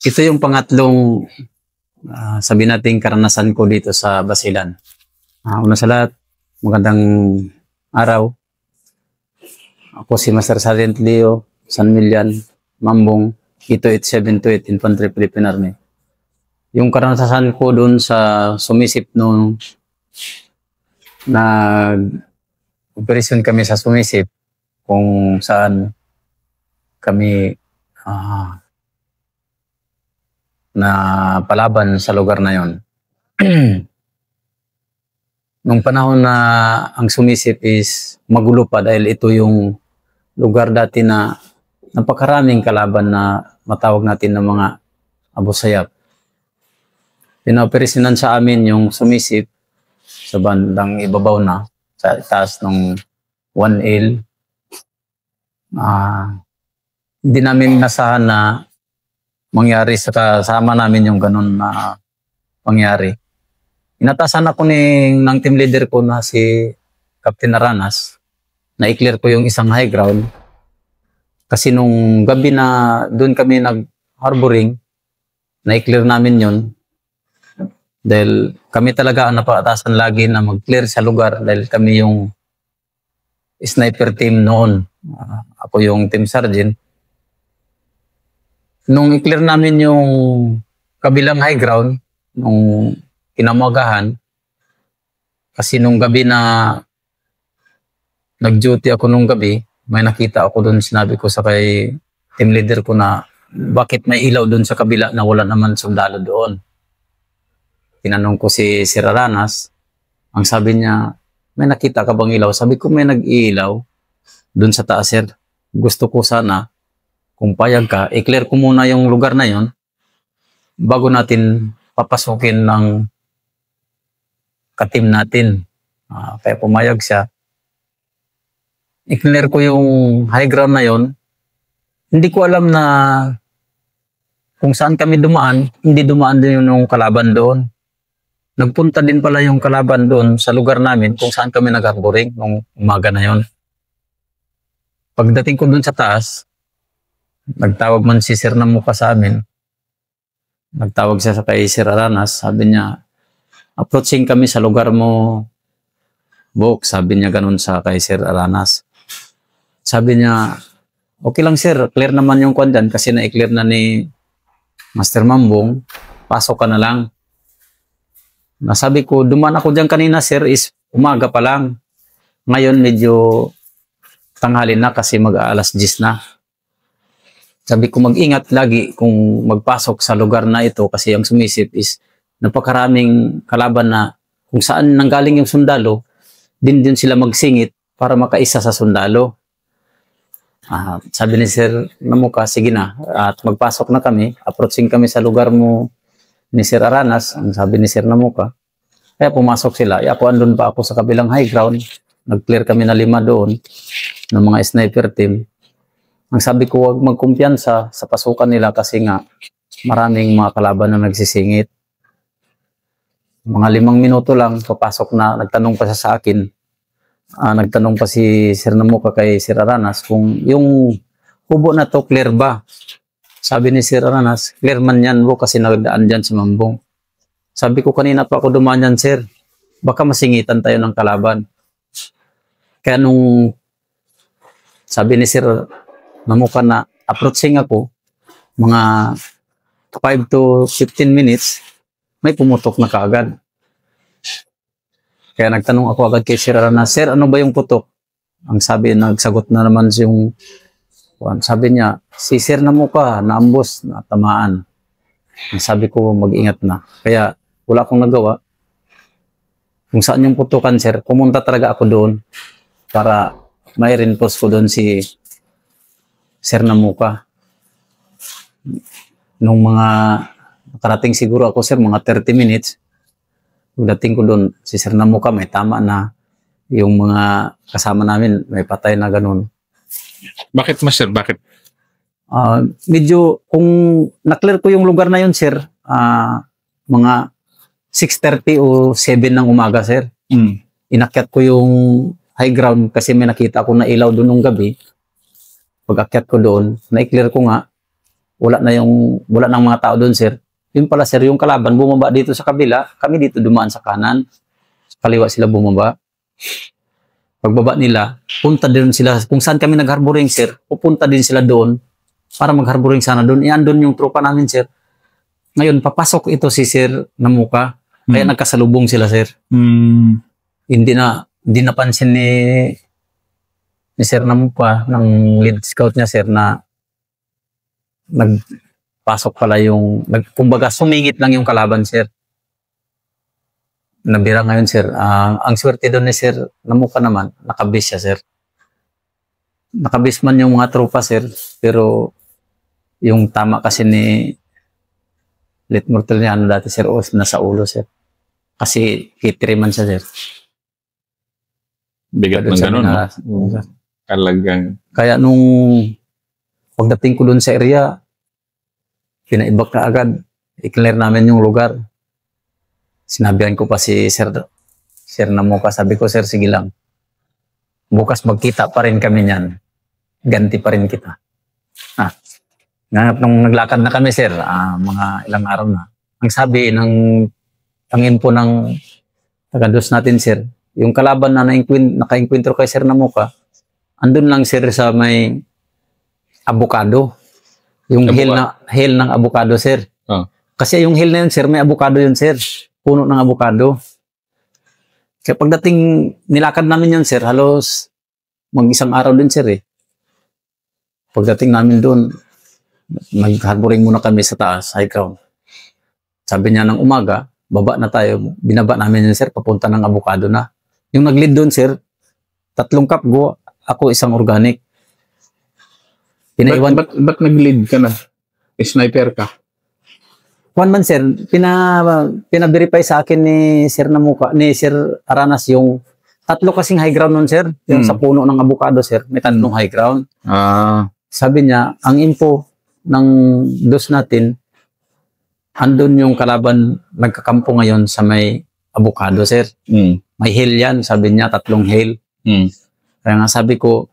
Ito yung pangatlong sabi nating karanasan ko dito sa Basilan. Una sa lahat, magandang araw. Ako si Master Sergeant Leo San Millan, Mambong, Ito 8728 Infantry Philippine Army. Yung karanasan ko doon sa sumisip nung nag-operasyon kami sa sumisip kung saan kami na palaban sa lugar na yon. Nung panahon na ang sumisip is magulo pa dahil ito yung lugar dati na napakaraming kalaban na matawag natin ng mga Abu Sayyaf. Pinaoperasyonan sa amin yung sumisip sa bandang ibabaw na, sa taas ng 1L. Hindi namin nasahan na mangyari sa kasama namin yung ganun na pangyari. Inatasan ako ng team leader ko na si Captain Aranas na i-clear ko yung isang high ground. Kasi nung gabi na doon kami nag-harboring, na-clear namin yun. Dahil kami talaga ang napakatasan lagi na mag-clear sa lugar dahil kami yung sniper team noon. Ako yung team sergeant. Nung i-clear namin yung kabilang high ground, nung kinamagahan, kasi nung gabi na nag-duty ako nung gabi, may nakita ako doon, sinabi ko sa kay team leader ko na bakit may ilaw doon sa kabila na wala naman sundalo doon. Tinanong ko si Sir Aranas, ang sabi niya, may nakita ka bang ilaw? Sabi ko may nag-iilaw doon sa taas, sir. Gusto ko sana, kung payag ka, i-clear ko muna yung lugar na yon bago natin papasukin ng katim natin. Kaya pumayag siya. I-clear ko yung high ground na yon. Hindi ko alam na kung saan kami dumaan, hindi dumaan din yung kalaban doon. Nagpunta din pala yung kalaban doon sa lugar namin kung saan kami nag-harboring nung umaga na yon. Pagdating ko doon sa taas, nagtawag man si Sir Namuka sa amin. Nagtawag siya sa kay Sir Aranas. Sabi niya, approaching kami sa lugar mo, Bok. Sabi niya ganun sa kay Sir Aranas. Sabi niya, okay lang sir, clear naman yung kwan kasi na-clear na ni Master Mambong, pasok ka na lang. Nasabi ko, duman ako dyan kanina sir, is umaga pa lang. Ngayon medyo tanghali na kasi mag-aalas 10 na. Sabi ko mag-ingat lagi kung magpasok sa lugar na ito kasi ang sumisip is napakaraming kalaban na kung saan nanggaling yung sundalo, din sila magsingit para makaisa sa sundalo. Sabi ni Sir Namuka, sige na, at magpasok na kami, approaching kami sa lugar mo ni Sir Aranas, ang sabi ni Sir Namuka. Kaya pumasok sila. Ako andun pa ako sa kabilang high ground. Nag-clear kami na 5 doon ng mga sniper team. Ang sabi ko, huwag magkumpiyansa sa pasukan nila kasi nga maraming mga kalaban na nagsisingit. Mga 5 minuto lang, papasok na, nagtanong pa siya sa akin. Nagtanong pa si Sir Namuka kay Sir Aranas kung yung hubo na to clear ba. Sabi ni Sir Aranas, clear man yan bro kasi nagdaan dyan sa Mambong. Sabi ko kanina pa ako dumaan yan sir, baka masingitan tayo ng kalaban. Kaya nung sabi ni Sir Namuka na approaching ako, mga 5 to 15 minutes, may pumutok na kaagad. Kaya nagtanong ako agad kay Sir Aranas, sir, ano ba yung putok? Ang sabi, nagsagot na naman yung sabi niya, si Sir Namuka, naambos, natamaan. Sabi ko, mag-ingat na. Kaya, wala akong nagawa. Kung saan yung putukan, sir, pumunta talaga ako doon para may reinforce ko doon si Sir Namuka. Nung mga nakarating siguro ako, sir, mga 30 minutes, pagdating ko doon, si Sir Namuka, may tama na yung mga kasama namin, may patay na ganun. Bakit Master? Bakit? Medyo, kung na-clear ko yung lugar na yun, sir, mga 6:30 o 7 ng umaga, sir. Inakyat ko yung high ground kasi may nakita ako na ilaw doon nung gabi. Pag akyat ko doon, na-clear ko nga, wala nang mga tao doon, sir. Yun pala, sir, yung kalaban, bumaba dito sa kabila, kami dito dumaan sa kanan, sa kaliwa sila bumaba. Pagbaba nila, punta din sila, kung saan kami nag-harboring, sir, pupunta din sila doon, para mag-harboring sana doon. Iandun yung tropa namin, sir. Ngayon, papasok ito si Sir Namuka, kaya nagkasalubong sila, sir. Hindi napansin ni Sir Namuka, ng lead scout niya, sir, na nagpasok pala kumbaga sumingit lang yung kalaban, sir. Nabira ngayon, sir. Ang swerte doon ni Sir Namuka naman, nakabis siya, sir. Nakabis man yung mga tropa, sir, pero yung tama kasi ni Lit Mortal niya, dati, sir, nasa ulo, sir. Kasi kitri man siya, sir. Bigat ng ganun, no? Talagang. Kaya nung pagdating ko doon sa area, pinaibak na agad. I-clear namin yung lugar. Sinabihan ko pa si Sir Namuka. Sabi ko, sir, sige lang. Bukas magkita pa rin kami niyan. Ganti pa rin kita. Nung naglakad na kami, sir, mga ilang araw na. Ang sabi ang info ng taga-dos natin, sir, yung kalaban na naka-enkwentro kay Sir Namuka, andun lang, sir, sa may avocado. Yung hill ng avocado, sir. Kasi yung hill na yun, sir, may avocado yun, sir. Puno ng avocado. Kaya pagdating nilakad namin yun, sir, halos mag-isang araw din, sir, eh. Pagdating namin doon, nag-harboring muna kami sa taas, high ground. Sabi niya ng umaga, baba na tayo. Binaba namin yun, sir, papunta ng avocado na. Yung nag-lead doon, sir, 3 kapgo, ako isang organic. Pinaiwan. Ba't nag-lead ka na? Sniper ka? Juan man, sir, pina-verify sa akin ni Sir Namuka, ni Sir Aranas, yung 3 kasing high ground nun, sir. Yung sa puno ng avocado, sir, may 3 high ground. Sabi niya, ang info ng dos natin, andun yung kalaban nagkakampo ngayon sa may avocado, sir. May hill yan, sabi niya, 3 hill. Kaya nga sabi ko,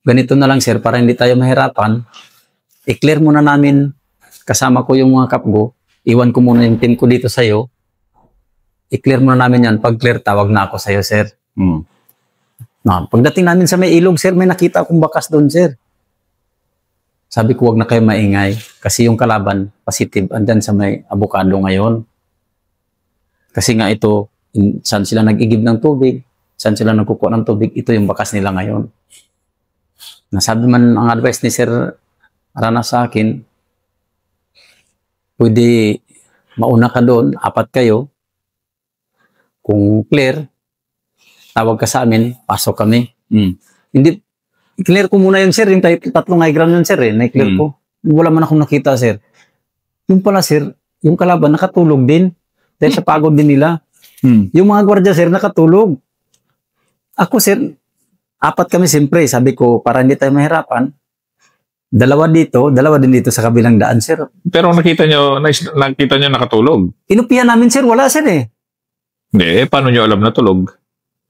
ganito na lang, sir, para hindi tayo mahirapan, i-clear muna namin, kasama ko yung mga kapgo, iwan ko muna yung team ko dito sa'yo, i-clear muna namin yan, pag clear, tawag na ako sa'yo, sir. Pagdating namin sa may ilog, sir, may nakita akong bakas doon, sir. Sabi ko, wag na kayo maingay. Kasi yung kalaban, positive, andan sa may avocado ngayon. Kasi nga ito, saan sila nag-igib ng tubig, saan sila nagkukuha ng tubig, ito yung bakas nila ngayon. Nasabi man ang advice ni Sir Aranas sa akin, pwede mauna ka doon, 4 kayo. Kung clear, tawag ka sa amin, pasok kami. Hindi, clear ko muna yun, sir. Yung 3 high ground yun, sir, eh. Na-clear ko. Wala man akong nakita, sir. Yung pala, sir, yung kalaban, nakatulog din. Dahil sa pagod din nila. Yung mga gwardiya, sir, nakatulog. Ako, sir, 4 kami, siyempre. Sabi ko, para hindi tayo mahirapan, 2 din dito sa kabilang daan, sir. Pero nakita nyo nakatulog? Inupihan namin, sir. Wala, sir, eh. Hindi, paano nyo alam na tulog?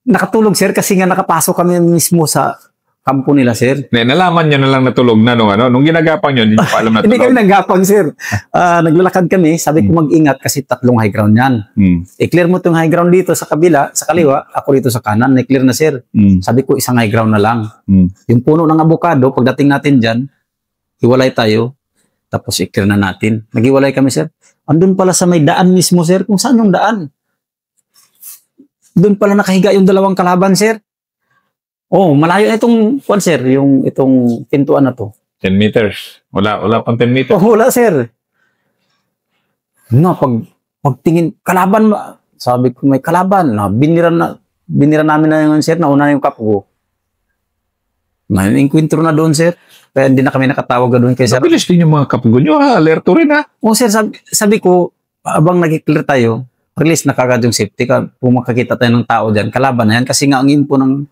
Nakatulog, sir, kasi nga nakapasok kami mismo sa kampo nila, sir. Nalaman nyo na lang natulog na nung ginagapang nyo, hindi nyo pa alam na tulog. Hindi kami naggapang, sir. Naglalakad kami, sabi ko mag-ingat kasi 3 high ground yan. I-clear mo itong high ground dito sa kabila, sa kaliwa, ako dito sa kanan, na-clear na, sir. Sabi ko, isang high ground na lang. Yung puno ng avocado, pagdating natin dyan, hiwalay tayo, tapos i-clear na natin. Naghiwalay kami, sir. Andun pala sa may daan mismo, sir. Kung saan yung daan? Doon pala nakahiga yung 2 kalaban, sir. Oh, malayo na itong, sir, itong pintuan na to. 10 meters. Wala pang 10 meters. Oh, wala, sir. Pagtingin, kalaban, sabi ko, may kalaban. Binira namin na yun, sir, nauna na yung kapgo. May enkwentro na doon, sir. Kaya hindi na kami nakatawag doon kay sir. Mabilis din yung mga kapgo nyo, ha? Alerto rin, ha? Oh, sir, sabi ko, abang nag-clear tayo, release na kagad yung safety. Kung makakita tayo ng tao dyan, kalaban na yan. Kasi nga, ang info ng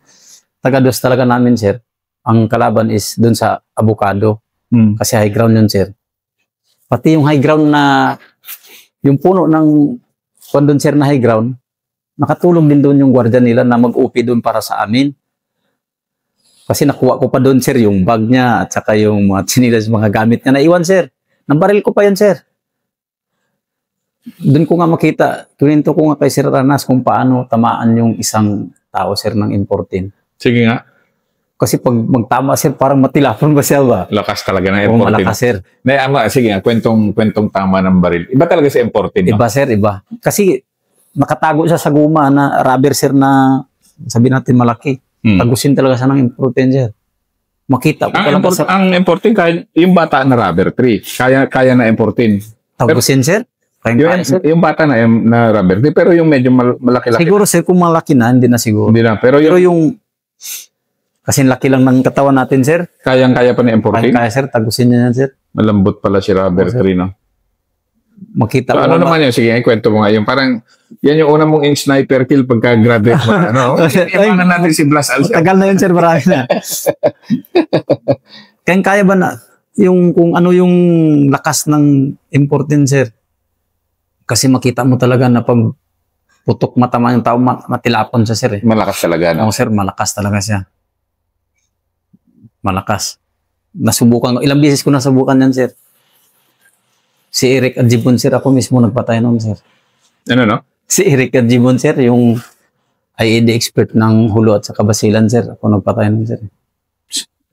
taga-dos talaga namin, sir, ang kalaban is dun sa avocado. Kasi high ground yun, sir. Pati yung high ground na, yung puno ng doon, sir, na high ground, nakatulong din doon yung gwardiya nila na mag-upi doon para sa amin. Kasi nakuha ko pa doon, sir, yung bag niya at saka yung mga chinilas, mga gamit niya naiwan, sir. Nabaril ko pa yan, sir. Doon ko nga makita, kwento ko nga kay Sir Ranas kung paano tamaan yung isang tao, sir, ng M14. Sige nga. Kasi pag magtama, sir, parang matilapon ba siya ba? Lakas talaga ng Oo, M14. malakas, sir. Sige nga, kwentong tama ng baril. Iba talaga sa M14, no? Iba, sir, iba. Kasi nakatago siya sa guma na rubber, sir, na sabi natin malaki. Tagusin talaga siya ng M14, sir. Makita ko talaga sa... Ang M14, yung bata na rubber tree, kaya na M14. Tagusin, sir? Yung bata na rubber tree, pero yung medyo malaki-laki. Siguro, sir, kung malaki na, hindi na siguro. Hindi na, pero yung kasi laki lang ng katawan natin, sir. Kayang-kaya pa ni M14? Kaya, sir. Tagusin niya yan, sir. Malambot pala si rubber tree, no? Makita so, ko. Ano naman yun? Sige, kwento mo nga yung parang, yan yung una mong sniper kill pagka-graduate mo. Ibangan natin si Blas Alcel. Tagal na yun, sir. Marami na. Kaya ba na, yung kung ano yung lakas ng M14, sir? Kasi makita mo talaga na pag putok matama yung tao, matilapon siya, sir. Malakas talaga, no? Oo, sir. Malakas talaga siya. Malakas. Nasubukan ko. Ilang beses ko nasubukan yan, sir. Si Eric Adjibon, sir. Ako mismo nagpatay noon, sir. Ano, no? Si Eric Adjibon, sir. Yung IED expert ng Hulo at sa Kabasilan, sir. Ako nagpatay noon, sir.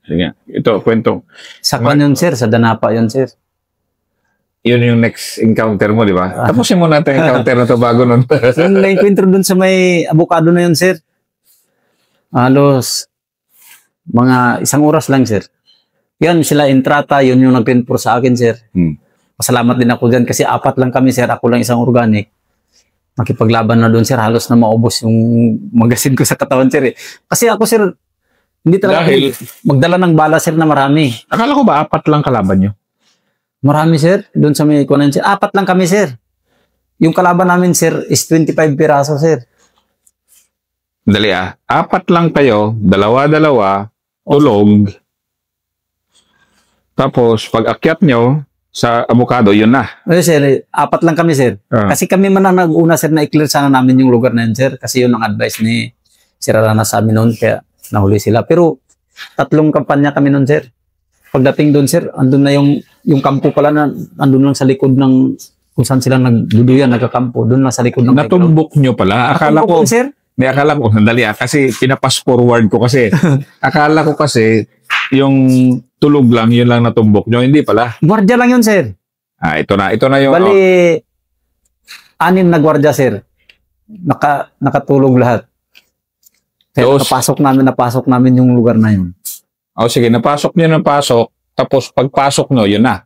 Sige. Ito, kwento. Sa kwan yun, sir. Sa Danapa yun, sir. Yun yung next encounter mo, di ba? Tapusin mo natin yung encounter na to bago nun. Yung na-encounter dun sa may abukado na yun, sir. Halos mga 1 oras lang, sir. Yan, sila Entrata, yun yung nag-10 sa akin, sir. Pasalamat din ako dyan kasi 4 lang kami, sir. Ako lang isang organic. Nakipaglaban na doon, sir. Halos na maubos yung magasin ko sa katawan, sir. Kasi ako, sir, hindi talaga magdala ng bala, sir, na marami. Akala ko ba 4 lang kalaban nyo? Marami, sir. Doon sa may kunan, sir. 4 lang kami, sir. Yung kalaban namin, sir, is 25 piraso, sir. Dali 4 lang kayo, dalawa-dalawa, tulog. Tapos, pag akyat nyo sa abukado, yun na. Sir, 4 lang kami, sir. Kasi kami man ang nag-una, sir, na i-clear sana namin yung lugar na yun, sir. Kasi yun ang advice ni Sir Arana sa amin noon, kaya nahuli sila. Pero 3 kampanya kami noon, sir. Pagdating doon, sir, andun na yung kampo pala na andun lang sa likod ng kung saan sila nagduduyan, nagkakampo. Doon lang sa likod ng natumbok nyo pala. Akala ko, sir? Akala ko, sandali kasi pinapass forward ko kasi. Akala ko kasi, yung tulog lang, yun lang natumbok nyo. Hindi pala. Gwardiya lang yun, sir. Ito na yung... Bali, 6 na gwardiya, sir. Nakatulog lahat. Kaya napasok namin yung lugar na yun. Sige, napasok nyo. Tapos pagpasok nyo, yun na.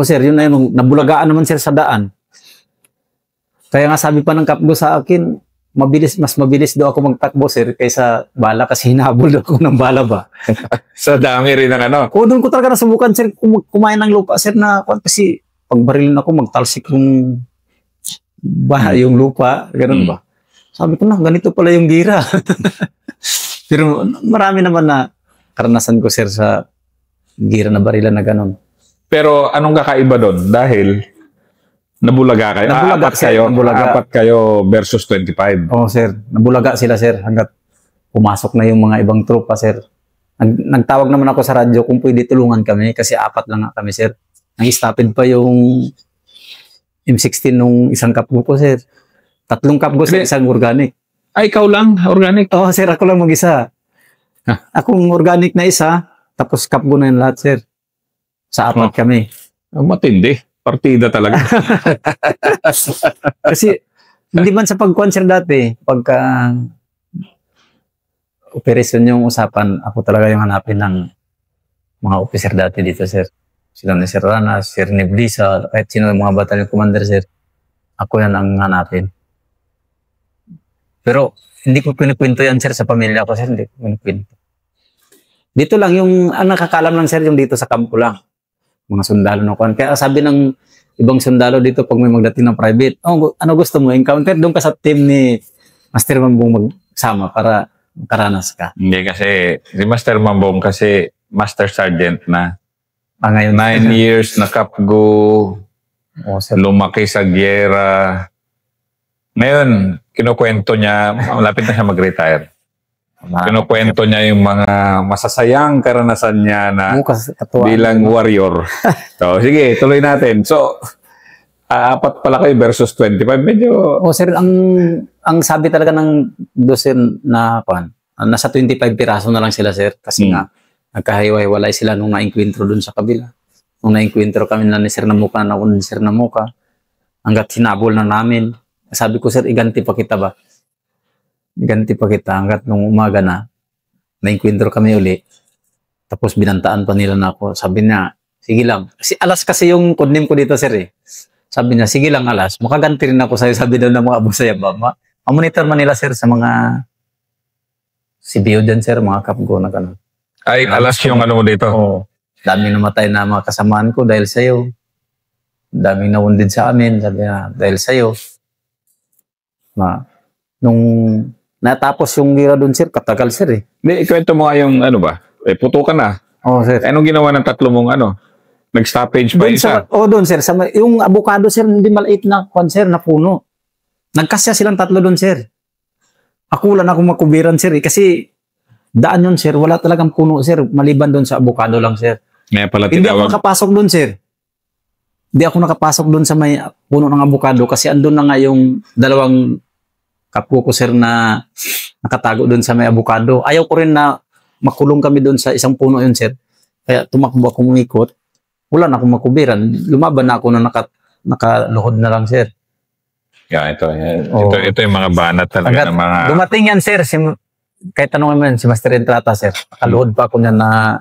Sir, yun na yun. Nabulagaan naman, sir, sa daan. Kaya nga sabi pa ng kapgo sa akin, mas mabilis daw ako magtakbo, sir, kaysa bala kasi hinahabol daw ako ng bala ba. Sa dami rin ng ano. Doon ko talaga nasubukan, sir, kumain ng lupa, sir, na kasi pag barilin ako, magtalsik yung lupa, ganun ba. Sabi ko na, ganito pala yung gira. Pero marami naman na karanasan ko, sir, sa gira na barilan na ganun. Pero anong kakaiba doon? Dahil nabulaga kayo. Apat kayo versus 25. Oo, sir. Nabulaga sila, sir. Hanggat pumasok na yung mga ibang tropa, sir. Nagtawag naman ako sa radyo kung pwede tulungan kami kasi 4 lang nga kami, sir. Nang-stopid pa yung M16 nung isang kapgo ko, sir. 3 kapgo sa isang organic. Ikaw lang, organic? Oo, sir. Ako lang mag-isa. Akong organic na isa, tapos kapgo na yung lahat, sir. Sa 4 kami. Matindi. Partida talaga. Kasi, hindi man sa pagkuhan, sir, dati, pagka operasyon yung usapan, ako talaga yung hanapin ng mga officer dati dito, sir. Sila ni Sir Rana, Sir Neblisa, kahit sino yung mga battalion commander, sir. Ako yan ang hanapin. Pero, hindi ko pinikwento yan, sir, sa pamilya ko, sir. Hindi ko pinikwento. Dito lang, ang nakakalam lang, sir, yung dito sa kampo lang. Mga sundalo na kuhan. Kaya sabi ng ibang sundalo dito pag may magdating ng private, ano gusto mo? Encounter doon ka sa team ni Master Mambong magsama para makaranas ka. Hindi kasi, si Master Mambong kasi Master Sergeant na. Ngayon. 9 years na kapgo, lumaki sa gyera. Ngayon, kinukwento niya, malapit na siya mag-retire. Kinukwento niya yung mga masasayang karanasan niya na bilang warrior. So, sige, tuloy natin. So, apat pala kayo versus 25. Medyo... Sir, ang sabi talaga ng dosen na nasa 25 piraso na lang sila, sir. Kasi nga, nagkahiwa-hiwalay sila nung na-enkwentro dun sa kabila. Nung na-enkwentro kami na ni Sir Namuka, na ako ni Sir Namuka, hanggat hinabol na namin. Sabi ko, sir, iganti pa kita ba? Iganti pa kita hanggat nung umaga na-enkwentro kami uli. Tapos binantaan pa nila na ako. Sabi niya, sige lang. Alas kasi yung codename ko dito, sir eh. Sabi niya, sige lang Alas. Makaganti rin ako sa'yo. Sabi daw ng mga abusaya ba? Ma-monitor man nila, sir, sa mga CBO dyan, sir, mga kapgo na gano'n. Ay, Alas yung ano mo dito? Oo. Daming namatay na mga kasamaan ko dahil sa'yo. Daming nawundid sa amin. Sabi niya, dahil sa'yo. Nung natapos yung gira doon, sir, katagal, sir eh. Hindi, ikwento mo nga yung ano ba? Puto ka na. Oo, sir. Anong ginawa ng tatlo mong ano? Nag-stoppage pa isa? Doon, sir. Yung avocado, sir, hindi maliit na sir, na puno. Nagkasya silang tatlo doon, sir. Ako lang ako makubiran, sir. Kasi daan yun, sir. Wala talagang puno, sir. Maliban doon sa avocado lang, sir. Ngayon pala Hindi ako nakapasok doon, sir. Hindi ako nakapasok doon sa may puno ng avocado kasi andun na nga yung dalawang kapwa ko, sir, na nakatago doon sa may avocado. Ayaw ko rin na makulong kami doon sa isang puno yun, sir. Kaya tumakbo akong umikot. Wala na akong makubiran. Lumaban na ako na nakaluhod na lang, sir. Yeah, ito yung mga banat talaga ng mga... Dumating yan, sir. Kahit tanongin mo yan, si Master Entrata, sir. Nakaluhod pa ako niya na...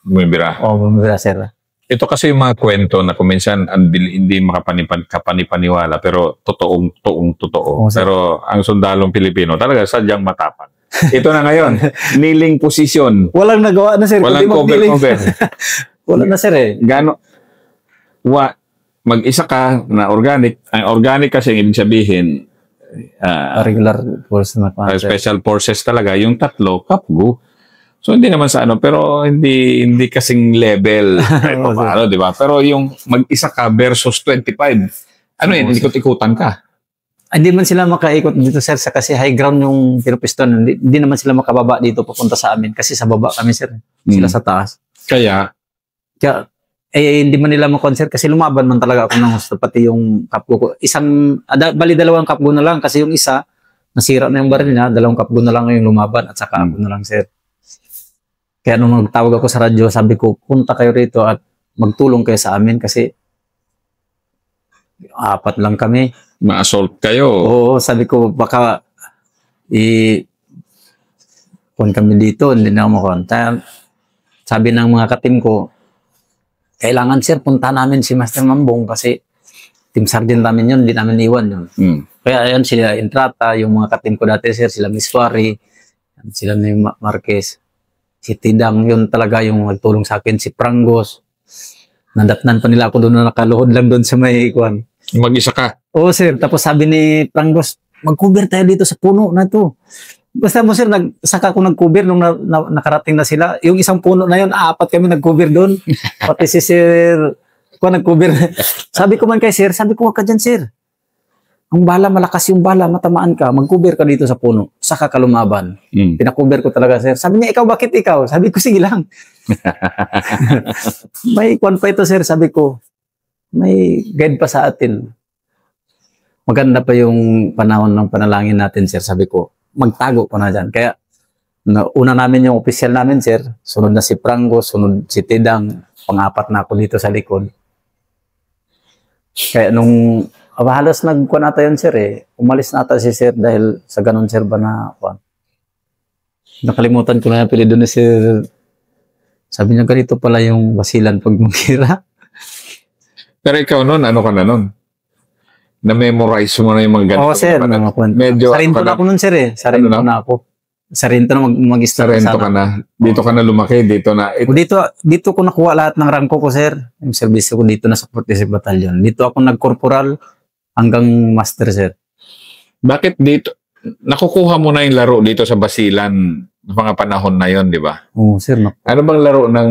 Bumibira. Bumibira, sir. Ito kasi yung mga kwento na kuminsan hindi makapanipaniwala pero totoo. Pero ang sundalong Pilipino talaga sadyang matapang. Ito na ngayon, kneeling position. Walang nagawa na, sir. Walang cover. Wala na, sir eh. Mag-isa ka na organic. Ang organic kasi ibig sabihin regular force na special forces talaga. Yung tatlo, kapgo. So hindi naman sa ano, pero hindi kasing level. Di ba? Pero yung mag-isa ka versus 25, ano yun, ikot-ikutan ka. Hindi man sila makaikot dito, sir, kasi high ground yung pinupiston. Hindi naman sila makababa dito papunta sa amin kasi sa baba kami, sir. Sila sa taas. Kaya hindi man nila makonsert kasi lumaban man talaga ako ng gusto, pati yung kapgo ko. Bali dalawang kapgo na lang kasi yung isa, nasira na yung baril niya, dalawang kapgo na lang yung lumaban at saka ako na lang, sir. Kaya nung nagtawag ako sa radyo, sabi ko, punta kayo rito at magtulong kayo sa amin kasi apat lang kami. Ma-assault kayo. Oo, sabi ko, baka kung kami dito, hindi na ako makonta. Sabi ng mga katim ko, kailangan, sir, punta namin si Master Mambong kasi team sergeant namin yun, hindi namin iwan yun. Kaya ayan, sila Entrata, yung mga katim ko dati, sir, sila Miswari, sila ni Marquez, si Tidang, yun talaga yung nagtulong sa akin, si Prangos. Nadatnan pa nila ako doon na nakaluhod lang doon sa may ikuan. Mag-isa ka? Oo, sir. Tapos sabi ni Prangos, mag-cover tayo dito sa puno na to. Basta mo, sir, saka ako nag-cover nung nakarating na sila. Yung isang puno na yun, apat kami nag-cover doon. Pati si sir, nag-cover. Sabi ko man kay sir, sabi ko, wag ka dyan, sir. Ang bala, malakas yung bala, matamaan ka, mag-cover ka dito sa puno. Saka ka lumaban. Pinakover ko talaga, sir. Sabi niya, ikaw, bakit ikaw? Sabi ko, sige lang. May kwan pa ito, sir. Sabi ko, may guide pa sa atin. Maganda pa yung panahon ng panalangin natin, sir. Sabi ko, magtago pa na dyan. Kaya, una namin yung official namin, sir. Sunod na si Prango, sunod si Tidang. Pang-apat na ako dito sa likod. Kaya nung halos nagkuhan ata yun, sir eh. Umalis na ata si sir dahil sa ganun, sir, ba na kuhan. Nakalimutan ko na yung apelido ni sir. Sabi niya, ganito pala yung basilan pag mangira. Pero ikaw nun, ano ka na nun? Na-memorize mo na yung mga ganito. Oo, sir. Medyo, Sarinto na ako nun, sir eh. Sarinto na ako. Sarinto na mag-start. Sarinto ka na. Dito ka na lumaki. Dito na. Dito ko nakuha lahat ng rangko ko, sir. Yung service ko dito na sa 46 Battalion. Dito ako nag-corporal hanggang master, sir. Bakit dito? Nakukuha mo na yung laro dito sa Basilan ng mga panahon na yon, di ba? Oo, sir. Ano bang laro ng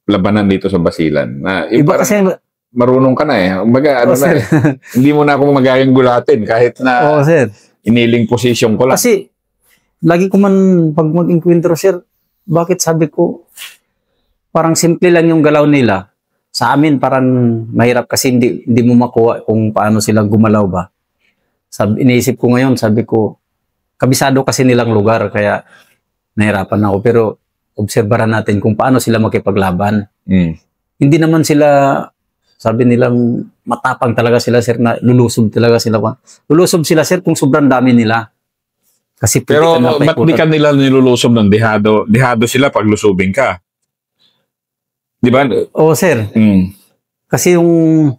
labanan dito sa Basilan? Iba kasi marunong ka na eh. Baga, na, hindi mo na ako magaging gulatin kahit na sir. iniling position ko lang. Kasi lagi ko man pag mag-enkwentro, sir, bakit sabi ko, parang simple lang yung galaw nila. Sa amin, parang mahirap kasi hindi mo makuha kung paano sila gumalaw ba. Iniisip ko ngayon, sabi ko, kabisado kasi nilang lugar, kaya nahirapan ako. Pero, obserbaran natin kung paano sila makipaglaban. Hindi naman sila, sabi nilang, matapang talaga sila, sir, na lulusob talaga sila. Lulusob sila, sir, kung sobrang dami nila. Kasi pero ba't di ka nila nilulusob ng dihado? Dihado sila pag lusubin ka. Di ba? Oo, sir. Kasi yung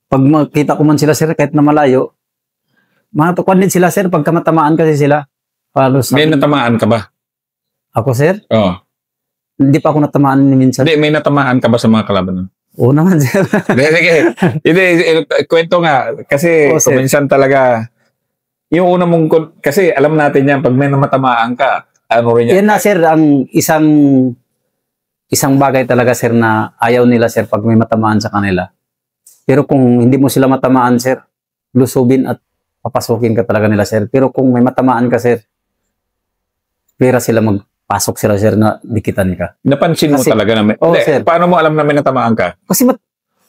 pag makita ko man sila, sir, kahit na malayo, matakuan din sila, sir, pagka matamaan kasi sila. May natamaan ka ba? Ako, sir? Oo. Hindi pa ako natamaan ni minsan. Hindi, may natamaan ka ba sa mga kalaban? Oo naman, sir. Sige. Hindi, kwento nga. Kasi minsan talaga, yung una mong, kasi alam natin yan, pag may namatamaan ka, ano rin yan? Yan na, sir, ang isang bagay talaga, sir, na ayaw nila, sir, pag may matamaan sa kanila. Pero kung hindi mo sila matamaan, sir, lusubin at papasukin ka talaga nila, sir. Pero kung may matamaan ka, sir, pera sila magpasok sila, sir, na dikitan ka. Napansin mo Kasi, talaga na may... sir. Paano mo alam na may natamaan ka? Kasi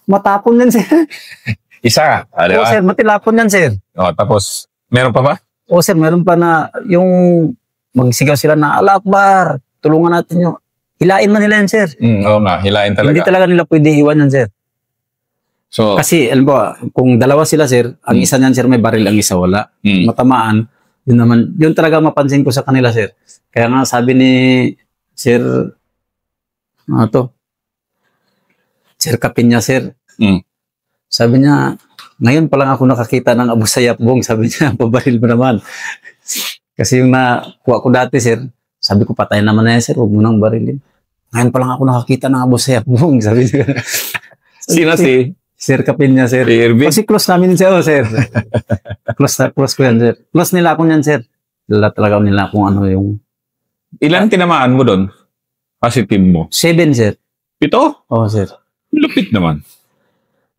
matapon yan, sir. Isa, di Oo, ba? sir, matilapon yan, sir. Tapos, meron pa ba? Oo, sir, meron pa na yung magsigaw sila na, Allah Akbar, tulungan natin yung... Hilain man nila yan, sir. Oo nga, hilain talaga. Hindi talaga nila pwede iwan yan, sir. So, kasi, alam mo, kung dalawa sila, sir, ang isa niyan, sir, may baril, ang isa wala. Matamaan, yun talaga mapansin ko sa kanila, sir. Kaya nga, sabi ni Sir, Sir Capinya, sir. Sabi niya, ngayon pa lang ako nakakita ng Abu Sayyaf, Bong. Sabi niya, pabaril mo naman. Kasi yung nakuha ko dati, sir, sabi ko, patay naman na yan, sir, huwag mo nang barilin. Ngayon pa lang ako nakakita ng Abu Sayyaf, Bong. Sabi niya. Sino si? Sir Capinya, sir. Kasi close namin siya, sir. Close ko yan, sir. Close nila ako yan, sir. Talaga nila kung ano yung... Ilan tinamaan mo doon? Positive mo? 7, sir. 7? Oo, sir. Lupit naman.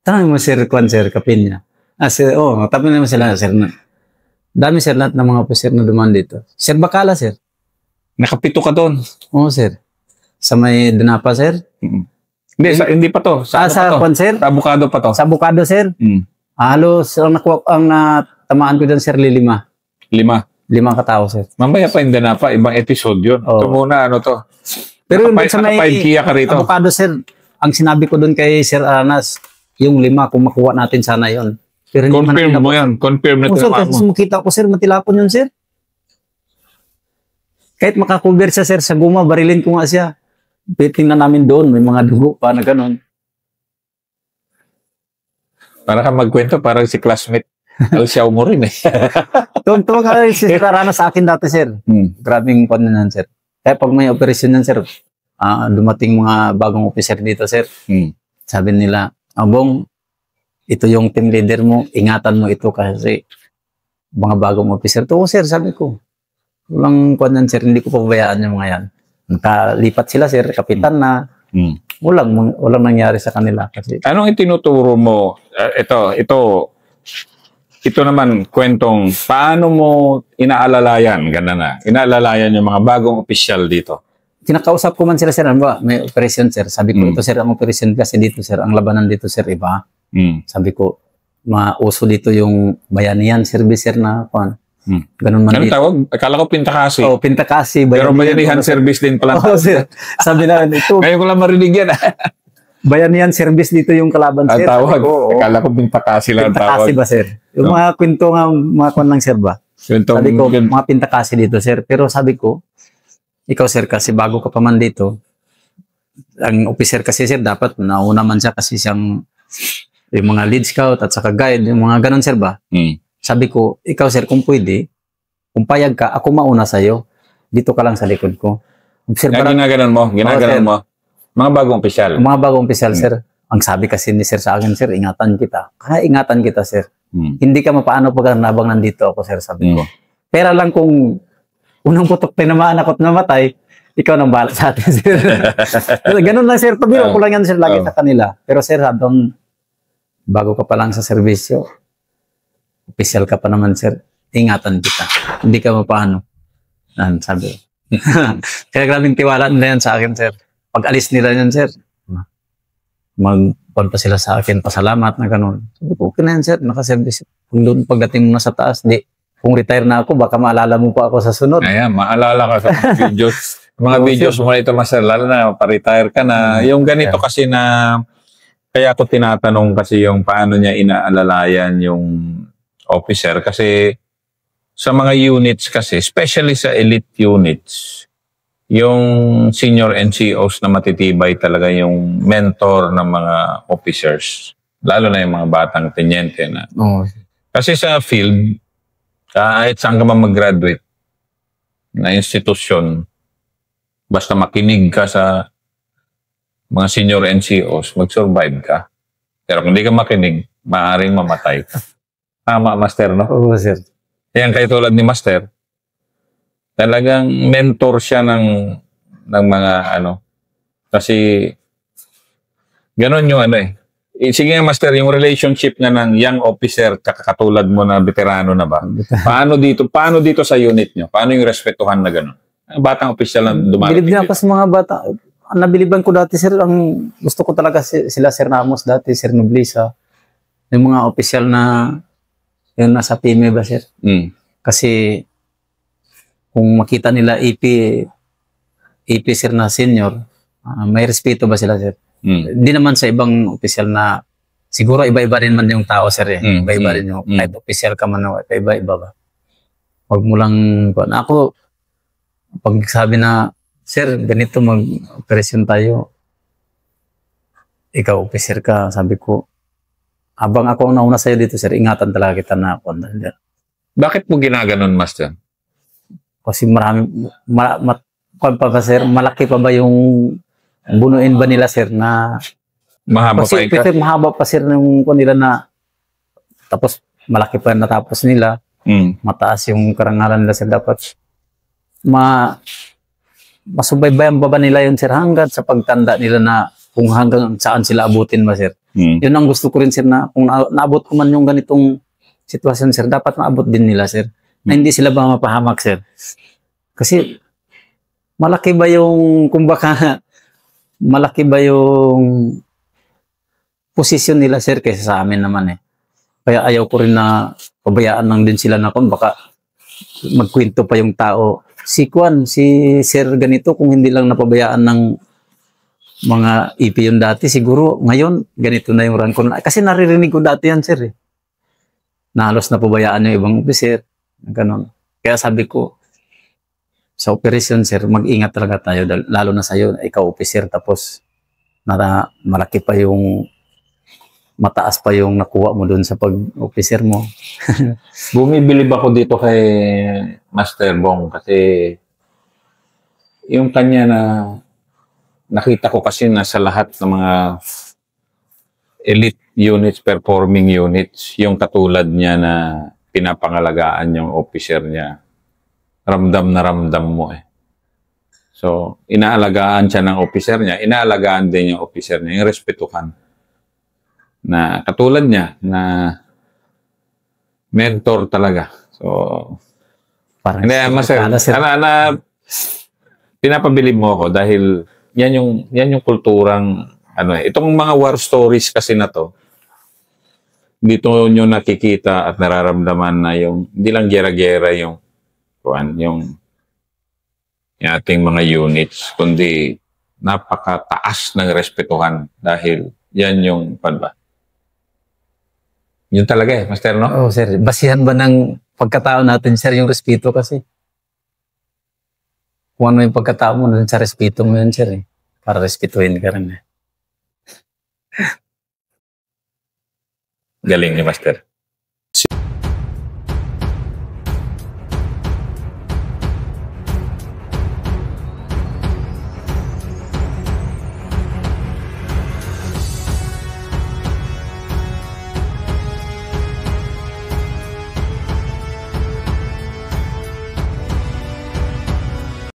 Tanong mo, sir, Sir Capinya. Sir, tapos naman sila, sir. Dami, sir, lahat ng mga officer na dumaan dito. Sir Bacala, sir. Nakapito ka doon? Oo, sir. Sa may Dinapa, sir. Hindi pa to. Sa sir? Sa Abukado pa to. Sa Abukado, sir. Halos, ang tamaan ko dyan, sir, 5. 5 katao, sir. Mamaya pa yung Dinapa, ibang episode yun. Ito muna, ano to. Pero sa may Kia ka rito. Abukado, sir, ang sinabi ko doon kay Sir Aranas, yung 5, kung makuha natin sana yon. Pero confirm mo yan. Confirm na tinamaan mo. Kasi makita ko, sir, matilapon yun, sir. Kahit makakover siya, sir, sa guma, barilin ko nga siya. Tingnan namin doon, may mga dugo pa na gano'n. Para ka magkwento, parang si classmate. Alsiyaw mo rin eh. Tuwag ka si Sir Aranas sa akin dati, sir. Grabing pan na sir. Kaya pag may operasyon yan, sir, dumating mga bagong officer dito, sir. Sabi nila, Bong, ito yung team leader mo, ingatan mo ito kasi mga bagong officer. Oo, sir, sabi ko. Walang kwan yan, sir, hindi ko pabayaan yung mga yan. Nakalipat sila, sir, kapitan na. Walang nangyari sa kanila. Kasi anong itinuturo mo? Ito naman, kwentong, paano mo inaalalayan, ganda na, inaalalayan yung mga bagong opisyal dito? Kinakausap ko man sila, sir, ano ba? May operation, sir. Sabi ko, ito, sir, ang operation kasi dito, sir, ang labanan dito, sir, iba. Sabi ko, mauso dito yung bayanihan service, sir, na kwan. Ganun man ano dito. tawag? Akala ko Pintakasi. Pintakasi. Pero bayanihan service din pala. Sir. Sabi na, ito. Ngayon ko lang marinig yan. Bayanihan service dito yung kalaban, sir. Ang tawag. Akala ko Pintakasi lang tawag. Pintakasi ba, sir? Yung mga kwento nga, mga kwan lang, sir, ba? Sabi ko, mga Pintakasi dito, sir. Pero sabi ko, ikaw, sir, kasi bago ka pa man dito, ang officer kasi, sir, dapat nauna man siya kasi siyang yung mga lead scout at saka guide, yung mga ganun, sir, ba? Sabi ko, ikaw, sir, kung pwede, kung payag ka, ako mauna sa'yo. Dito ka lang sa likod ko. Ginaganon mo. Mga bagong opisyal. Mga bagong opisyal, sir. Ang sabi kasi ni sir sa akin, sir, ingatan kita. Kaya ingatan kita, sir. Hindi ka mapaano pag nabang nandito ako, sir, sabi ko. Pera lang kung unang putok tinamaan ako at namatay, ikaw nang bahala sa atin, sir. Ganun lang, sir. Pabiro ko lang yan, sir, lagi sa kanila. Pero, sir, habang bago ka pa lang sa serbisyo, opisyal ka pa naman, sir, ingatan kita. hindi ka mapano. Yan, sabi. Kaya grabing tiwala nila yan sa akin, sir. Pag alis nila yan, sir, magpon pa sila sa akin, pasalamat na gano'n. Sabi ko, okay na yan, sir, nakaservice. Kung doon pagdating mo na sa taas, kung retire na ako, baka maalala mo pa ako sa sunod. Ayan, maalala ka sa mga videos. Mga videos mo ito, Master, lalo na pa-retire ka na. Yung ganito kasi na, kaya ako tinatanong kasi yung paano niya inaalalayan yung officer. Kasi sa mga units kasi, especially sa elite units, yung senior NCOs na matitibay talaga yung mentor ng mga officers. Lalo na yung mga batang tenyente na. Oh. Kasi sa field, kahit saan ka man mag-graduate na institusyon, basta makinig ka sa mga senior NCOs, mag-survive ka. Pero kung hindi ka makinig, maaaring mamatay ka. Tama, Master, no? Oo, sir. Yan, kayo tulad ni Master, talagang mentor siya ng mga kasi ganon yung sige nga, Master, yung relationship nga ng young officer katulad mo na veterano na ba? Paano dito sa unit nyo? Paano yung respetuhan na ganon? Batang official na dumarating. Bilib niya ako sa mga bata. Nabiliban ko dati, sir, ang gusto ko talaga sila Sir Ramos dati, Sir Nobleza. Yung mga official na yung nasa PME ba, sir? Kasi kung makita nila AP sir na senior, may respeto ba sila, sir? Hindi naman sa ibang official na, siguro iba-iba rin man yung tao, sir. Iba-iba rin yung kahit official ka man, iba-iba ba? Huwag mo lang, ako, pag sabi na, sir, ganito mag-operasyon tayo, ikaw officer ka, sabi ko, habang ako nauna sa'yo dito, sir, ingatan talaga kita na ako. Bakit mo ginaganon, Master? Kasi sir, malaki pa ba yung bunuin ba nila, sir, na mahaba kasi, pa sir, mahaba pa, sir, yung nila na tapos malaki pa natapos nila, mataas yung karangalan nila, sir, dapat masubaybayan ba nila yun, sir, hanggang sa pagtanda nila na kung hanggang saan sila abutin ba, sir. Yun ang gusto ko rin, sir, na kung naabot ko man yung ganitong sitwasyon, sir, dapat maabot din nila, sir. Na hindi sila ba mapahamak, sir. Kasi malaki ba yung, kumbaga, malaki ba yung posisyon nila, sir, kaysa sa amin naman Kaya ayaw ko rin na pabayaan lang din sila na kung baka magkwento pa yung tao. Si Sir ganito, kung hindi lang napabayaan ng mga EP yun dati, siguro ngayon, ganito na yung rank ko. Kasi naririnig ko dati yan, sir. Na halos napabayaan yung ibang officer. Ganon. Kaya sabi ko, sa operation, sir, mag-ingat talaga tayo. Lalo na sa'yo, ikaw officer, tapos malaki pa yung, mataas pa yung nakuha mo dun sa pag-officer mo. Bumibilib ako dito kay Master Bong kasi yung kanya na nakita ko kasi na sa lahat ng mga elite units, performing units, yung katulad niya na pinapangalagaan yung officer niya, ramdam na ramdam mo So, inaalagaan siya ng officer niya, inaalagaan din yung officer niya, yung respetuhan. Na katulad niya, na mentor talaga. So, parang hindi, Master, pinapabilib mo ako dahil yan yung kulturang, itong mga war stories kasi na to, dito nyo nakikita at nararamdaman na yung, hindi lang gera-gera yung ating mga units, kundi napakataas ng respetuhan dahil yan yung, yun talaga Master, no? Oo, sir. Basihan ba ng pagkatao natin, sir, yung respeto kasi? Kung ano yung pagkatao mo, sa respeto mo yun, sir, para respetuhin ka rin Galing ni Master.